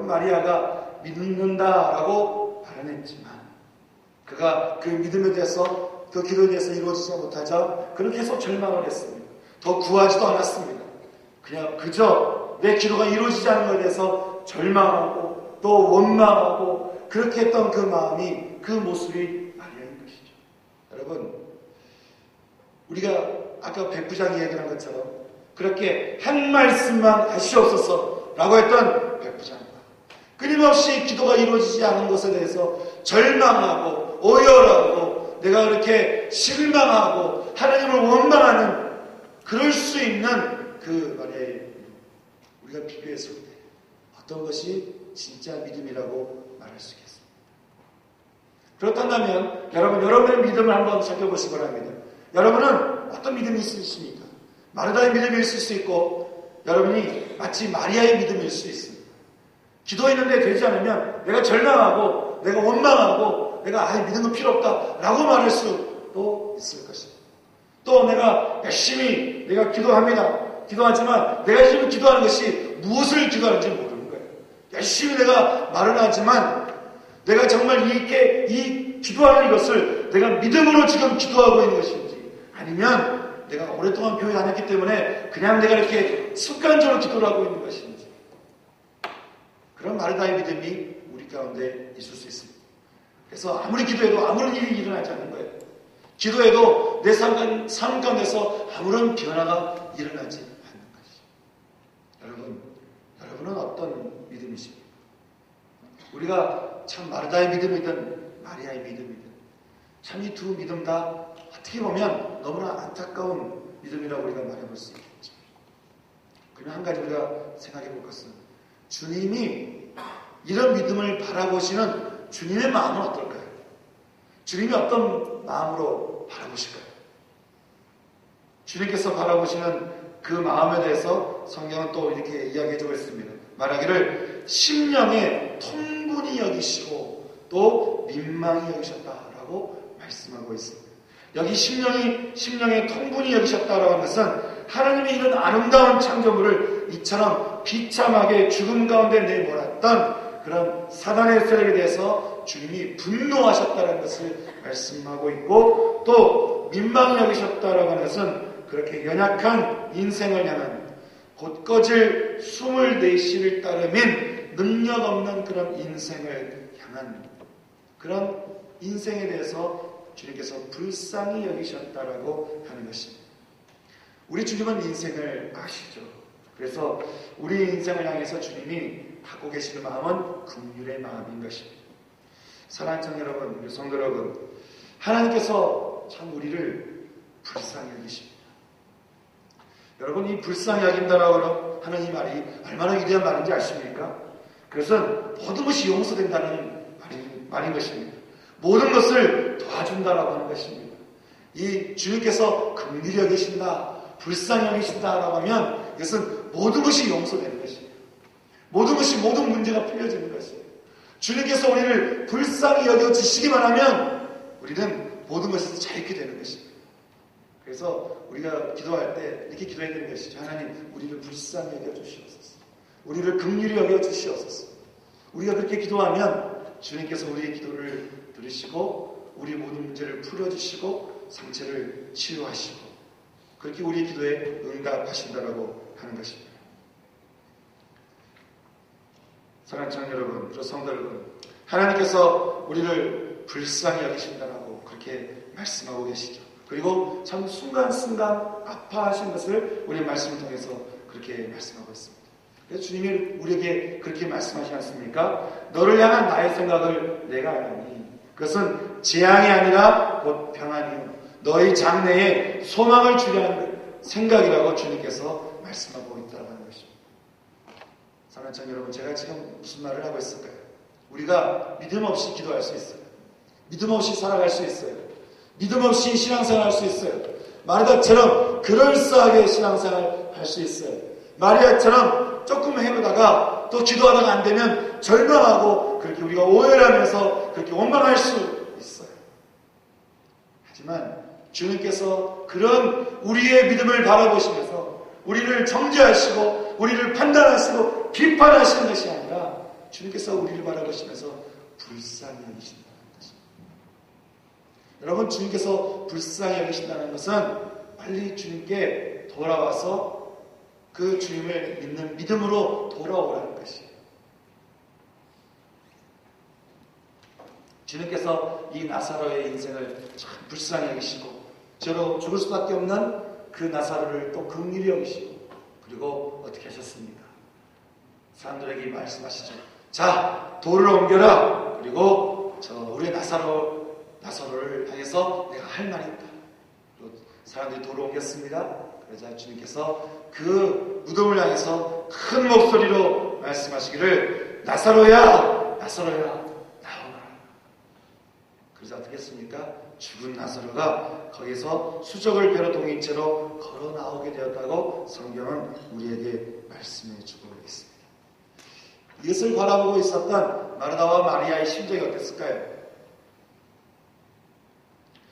여러분, 마리아가 믿는다라고 발언했지만 그가 그 믿음에 대해서, 그 기도에 대해서 이루어지지 못하자 그는 계속 절망을 했습니다. 더 구하지도 않았습니다. 그냥 그저 내 기도가 이루어지지 않은 것에 대해서 절망하고 또 원망하고 그렇게 했던 그 마음이, 그 모습이 마리아인 것이죠. 여러분, 우리가 아까 백부장이 얘기한 것처럼 그렇게 한 말씀만 하시옵소서 라고 했던 백부장과 끊임없이 기도가 이루어지지 않은 것에 대해서 절망하고 오열하고 내가 그렇게 실망하고 하나님을 원망하는, 그럴 수 있는 그 마리아의 우리가 비교했을 때 어떤 것이 진짜 믿음이라고 말할 수 있겠습니까? 그렇다면 여러분의 믿음을 한번 살펴보시기 바랍니다. 여러분은 어떤 믿음이 있으십니까? 마르다의 믿음이 있을 수 있고 여러분이 마치 마리아의 믿음일 수 있습니다. 기도했는데 되지 않으면 내가 절망하고 내가 원망하고 내가 믿는 거 필요 없다 라고 말할 수도 있을 것입니다. 또 내가 열심히 내가 기도하지만 내가 지금 기도하는 것이 무엇을 기도하는지 모르는 거예요. 열심히 내가 말은 하지만 내가 정말 이 기도하는 이것을 내가 믿음으로 지금 기도하고 있는 것인지, 아니면 내가 오랫동안 교회 안 했기 때문에 그냥 내가 이렇게 습관적으로 기도를 하고 있는 것인지, 그런 마르다의 믿음이 우리 가운데 있을 수 있습니다. 그래서 아무리 기도해도 아무런 일이 일어나지 않는 거예요. 기도해도 내 삶 가운데서 아무런 변화가 일어나지 않는 것이죠. 여러분은 어떤 믿음이십니까? 우리가 참 마르다의 믿음이든 마리아의 믿음이든 참 이 두 믿음 다 어떻게 보면 너무나 안타까운 믿음이라고 우리가 말해볼 수 있겠죠. 그러나 한 가지 우리가 생각해 볼 것은, 주님이 이런 믿음을 바라보시는 주님의 마음은 어떨까요? 주님이 어떤 마음으로 바라보실까요? 주님께서 바라보시는 그 마음에 대해서 성경은 또 이렇게 이야기해주고 있습니다. 말하기를 심령에 통분히 여기시고 또 민망히 여기셨다라고 말씀하고 있습니다. 여기 심령에 통분히 여기셨다라고 하는 것은 하나님이 이런 아름다운 창조물을 이처럼 비참하게 죽음 가운데 내몰았던 그런 사단의 세력에 대해서 주님이 분노하셨다는 것을 말씀하고 있고, 또 민망히 여기셨다라고 하는 것은 그렇게 연약한 인생을 향한, 곧 꺼질 숨을 내쉬를 따르민 능력 없는 그런 인생을 향한 그런 인생에 대해서 주님께서 불쌍히 여기셨다라고 하는 것입니다. 우리 주님은 인생을 아시죠. 그래서 우리 인생을 향해서 주님이 갖고 계시는 마음은 긍휼의 마음인 것입니다. 사랑하는 청 여러분, 우리 성도 여러분, 하나님께서 참 우리를 불쌍히 여기십니다. 여러분, 이 불쌍히 여긴다라고 하는 이 말이 얼마나 위대한 말인지 아십니까? 그것은 모든 것이 용서된다는 말인 것입니다. 모든 것을 도와준다라고 하는 것입니다. 이 주님께서 긍휼히 여기신다, 불쌍히 여기신다라고 하면 이것은 모든 것이 용서되는 것입니다. 모든 것이, 모든 문제가 풀려지는 것입니다. 주님께서 우리를 불쌍히 여겨주시기만 하면 우리는 모든 것에서 자유케 되는 것입니다. 그래서 우리가 기도할 때 이렇게 기도해야 되는 것이죠. 하나님, 우리를 불쌍히 여겨주시옵소서. 우리를 긍휼히 여겨주시옵소서. 우리가 그렇게 기도하면 주님께서 우리의 기도를 들으시고 우리 모든 문제를 풀어주시고 상처를 치유하시고 그렇게 우리의 기도에 응답하신다라고 하는 것입니다. 사랑하는 청 여러분, 그리고 성도 여러분, 하나님께서 우리를 불쌍히 여기신다라고 그렇게 말씀하고 계시죠. 그리고 참 순간순간 아파하신 것을 우리 말씀을 통해서 그렇게 말씀하고 있습니다. 그래서 주님이 우리에게 그렇게 말씀하시지 않습니까? 너를 향한 나의 생각을 내가 아니, 그것은 재앙이 아니라 곧 평안이요 너희 장래에 소망을 주려는 생각이라고 주님께서 말씀하고 있다고 하는 것입니다. 사랑하는 청 여러분, 제가 지금 무슨 말을 하고 있을까요? 우리가 믿음 없이 기도할 수 있어요. 믿음 없이 살아갈 수 있어요. 믿음 없이 신앙생활 할 수 있어요. 마리아처럼 그럴싸하게 신앙생활 할 수 있어요. 마리아처럼 조금 해보다가 또 기도하다가 안 되면 절망하고 그렇게 우리가 오해하면서 그렇게 원망할 수 있어요. 하지만 주님께서 그런 우리의 믿음을 바라보시면서 우리를 정죄하시고 우리를 판단하시고 비판하시는 것이 아니라 주님께서 우리를 바라보시면서 불쌍히 여기신다는 것입니다. 여러분, 주님께서 불쌍히 여기신다는 것은 빨리 주님께 돌아와서 그 주님을 믿는 믿음으로 돌아오라는 것이에요. 주님께서 이 나사로의 인생을 참 불쌍히 여기시고 저로 죽을 수밖에 없는 그 나사로를 또 긍휼히 여기시고 그리고 어떻게 하셨습니까? 사람들에게 말씀하시죠. 자, 돌을 옮겨라. 그리고 우리 나사로를 향해서 내가 할 말이 있다. 사람들이 돌을 옮겼습니다. 그러자 주님께서 그 무덤을 향해서 큰 목소리로 말씀하시기를 나사로야, 나사로야, 나오너라. 그래서 어떻게 했습니까? 죽은 나사로가 거기서 수족을 배로 동인 채로 걸어 나오게 되었다고 성경은 우리에게 말씀해 주고 있습니다. 이것을 바라보고 있었던 마르다와 마리아의 심정이 어땠을까요?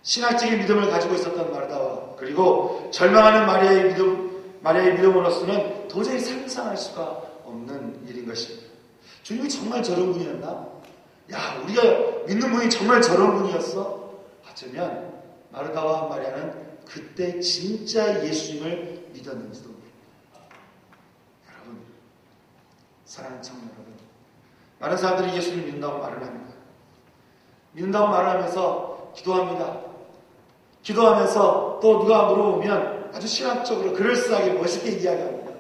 신학적인 믿음을 가지고 있었던 마르다와 그리고 절망하는 마리아의 믿음으로서는 도저히 상상할 수가 없는 일인 것입니다. 주님이 정말 저런 분이었나? 야, 우리가 믿는 분이 정말 저런 분이었어? 어쩌면 마르다와 마리아는 그때 진짜 예수님을 믿었는지도 모릅니다. 여러분, 사랑하는 청년 여러분, 많은 사람들이 예수님을 믿는다고 말을 합니다. 믿는다고 말을 하면서 기도합니다. 기도하면서 또 누가 물어보면 아주 신학적으로 그럴싸하게 멋있게 이야기합니다.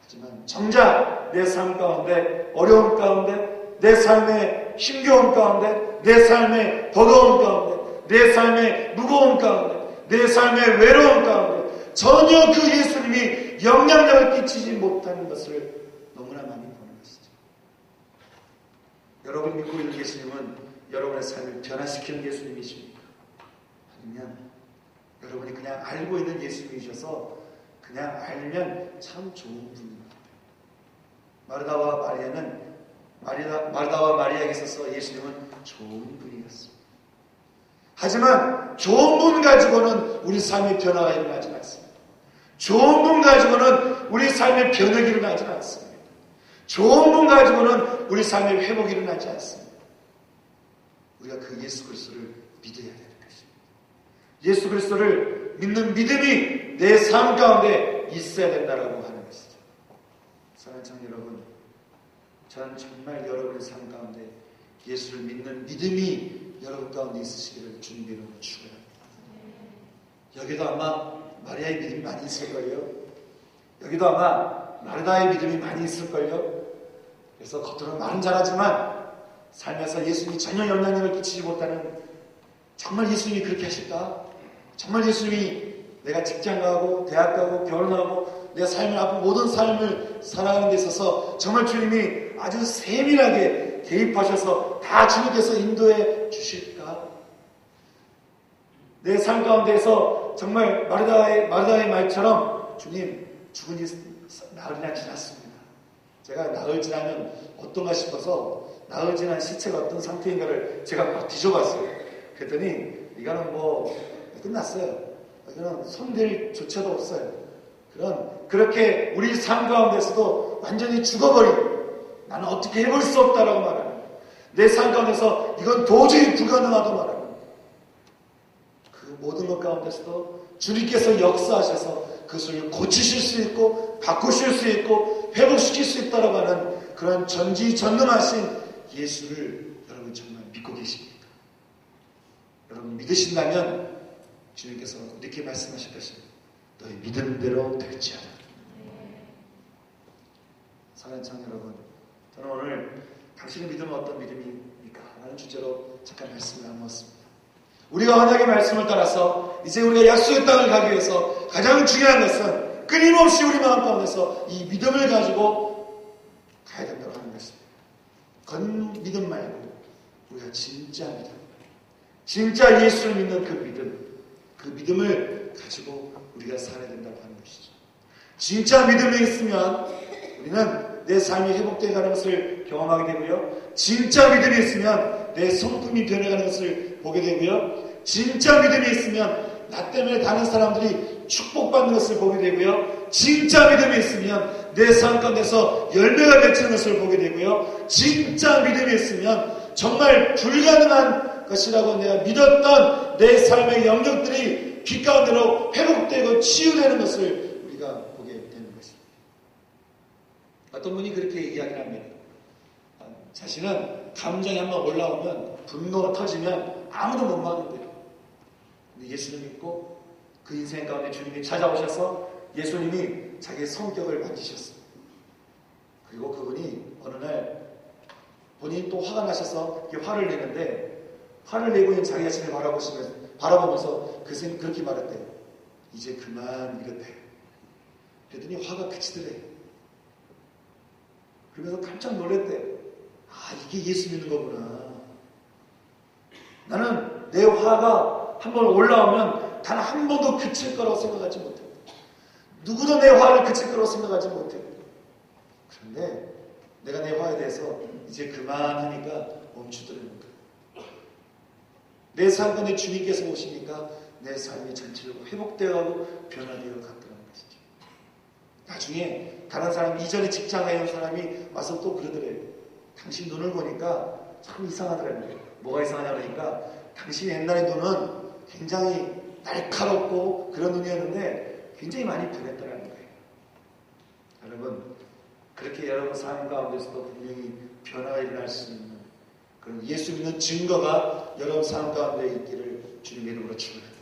하지만 정작 내 삶 가운데, 어려움 가운데, 내 삶의 힘겨움 가운데, 내 삶의 버거움 가운데, 내 삶의 무거움 가운데, 내 삶의 외로움 가운데 전혀 그 예수님이 영향력을 끼치지 못하는 것을 너무나 많이 보는 것이죠. 여러분 믿고 있는 예수님은 여러분의 삶을 변화시키는 예수님이십니까? 아니면 여러분이 그냥 알고 있는 예수님이셔서 그냥 알면 참 좋은 분입니다. 마르다와 마리아에게 있어서 예수님은 좋은 분이었습니다. 하지만 좋은 분 가지고는 우리 삶의 변화가 일어나지 않습니다. 좋은 분 가지고는 우리 삶의 변혁이 일어나지 않습니다. 좋은 분 가지고는 우리 삶의 회복이 일어나지 않습니다. 우리가 그 예수 그리스도를 믿어야 되는 것입니다. 예수 그리스도를 믿는 믿음이 내 삶 가운데 있어야 된다라고 하는 것이죠. 사랑하는 청년 여러분, 저는 정말 여러분의 삶 가운데 예수를 믿는 믿음이 여러분 가운데 있으시기를 주님의 이름으로 축원합니다. 여기도 아마 마리아의 믿음이 많이 있을걸요. 여기도 아마 마르다의 믿음이 많이 있을걸요. 그래서 겉으로는 말은 잘하지만 삶에서 예수님이 전혀 영향력을 끼치지 못하는, 정말 예수님이 그렇게 하실까? 정말 예수님이 내가 직장 가고 대학 가고 결혼하고 내 삶을 앞으로 모든 삶을 살아가는 데 있어서 정말 주님이 아주 세밀하게 개입하셔서 다 주님께서 인도해 주실까? 내 삶 가운데에서 정말 마르다의 말처럼 주님, 죽은 지 나흘이나 지났습니다. 제가 나흘 지나면 어떤가 싶어서 나흘 지난 시체가 어떤 상태인가를 제가 막 뒤져봤어요. 그랬더니 이거는 뭐 끝났어요. 이거는 손댈 조차도 없어요. 그렇게 우리 삶 가운데서도 완전히 죽어버리고 나는 어떻게 해볼 수 없다라고 말합니다. 내 삶 가운데서 이건 도저히 불가능하다고 말합니다. 그 모든 것 가운데서도 주님께서 역사하셔서 그것을 고치실 수 있고 바꾸실 수 있고 회복시킬 수 있다라고 하는 그런 전지전능하신 예수를 여러분 정말 믿고 계십니까? 여러분 믿으신다면 주님께서 이렇게 말씀하실 것입니다. 너희 믿음대로 될지어다. 사랑하는 청년 여러분, 저는 오늘 당신의 믿음은 어떤 믿음입니까? 라는 주제로 잠깐 말씀을 나누었습니다. 우리가 언약의 말씀을 따라서 이제 우리가 약속의 땅을 가기 위해서 가장 중요한 것은 끊임없이 우리 마음 가운데서 이 믿음을 가지고 가야 된다고 하는 것입니다. 건 믿음 말고 우리가 진짜 믿음, 진짜 예수를 믿는 그 믿음을 가지고 우리가 살아야 된다고 하는 것이죠. 진짜 믿음이 있으면 우리는 내 삶이 회복되어 가는 것을 경험하게 되고요. 진짜 믿음이 있으면 내 성품이 변해가는 것을 보게 되고요. 진짜 믿음이 있으면 나 때문에 다른 사람들이 축복받는 것을 보게 되고요. 진짜 믿음이 있으면 내 삶 가운데서 열매가 맺히는 것을 보게 되고요. 진짜 믿음이 있으면 정말 불가능한 것이라고 내가 믿었던 내 삶의 영역들이 빛 가운데로 회복되고 치유되는 것을 우리가 보게 되는 것입니다. 어떤 분이 그렇게 이야기를 합니다. 자신은 감정이 한번 올라오면 분노가 터지면 아무도 못 막는데요. 근데 예수를 믿고 그 인생 가운데 주님이 찾아오셔서 예수님이 자기의 성격을 만지셨어요. 그리고 그분이 어느 날 본인이 또 화가 나셔서 화를 내는데 화를 내고 있는 자기 자신을 바라보면서 그렇게 말했대요. 이제 그만 이랬대요. 그랬더니 화가 그치더래요. 그러면서 깜짝 놀랐대요. 아, 이게 예수 믿는 거구나. 나는 내 화가 한번 올라오면 단 한 번도 그칠 거라고 생각하지 못해요. 누구도 내 화를 그칠 거라고 생각하지 못해요. 그런데 내가 내 화에 대해서 이제 그만하니까 멈추더라는 거예요. 내 삶 가운데 주님께서 오시니까 내 삶이 전체적으로 회복되어가고 변화되어 갔더라는 것이죠. 나중에 다른 사람, 이전에 직장에 있는 사람이 와서 또 그러더래요. 당신 눈을 보니까 참 이상하더라는 거예요. 뭐가 이상하냐 그러니까 당신 옛날의 눈은 굉장히 날카롭고 그런 눈이었는데 굉장히 많이 변했더라는 거예요. 여러분, 그렇게 여러분 삶 가운데서도 분명히 변화가 일어날 수 있는 그런 예수 믿는 증거가 여러분 삶 가운데 있기를 주님의 이름으로 축원합니다.